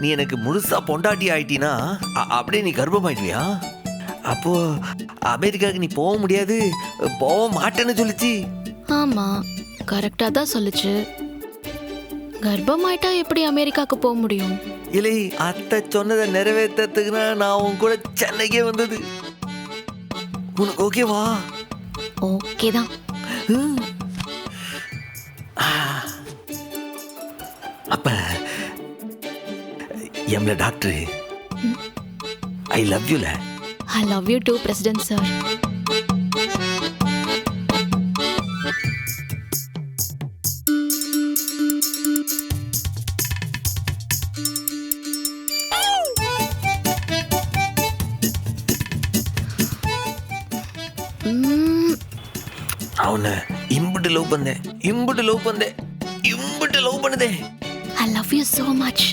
நீ எனக்கு முழுசா பொண்டாட்டி ஆயிட்டினா அப்படியே நீ கர்ப்பமாயிடுவியா? அப்போ அமெரிக்காவுக்கு நீ போக முடியாது, போக மாட்டேன்னு சொல்லிச்சு. ஆமா, கரெக்டா தான் சொல்லுச்சு. கர்ப்பமாயிட்டா எப்படி அமெரிக்காக்கு போக முடியும்? இல்லை, அத்தை சொன்னதை நிறைவேற்றத்துக்குன்னா நான் உன் கூட சென்னைக்கே வந்தது. உனக்கு ஓகேவா? ஓகே தான். அப்ப எம்ல டாக்டர் ஐ லவ் யூல. I love you too president sir. அவனை இம்புட்டு லவ் பண்ணேன், இம்புட்டு லவ் பண்ணேன், இம்புட்டு லவ் பண்ணுதே. I love you so much.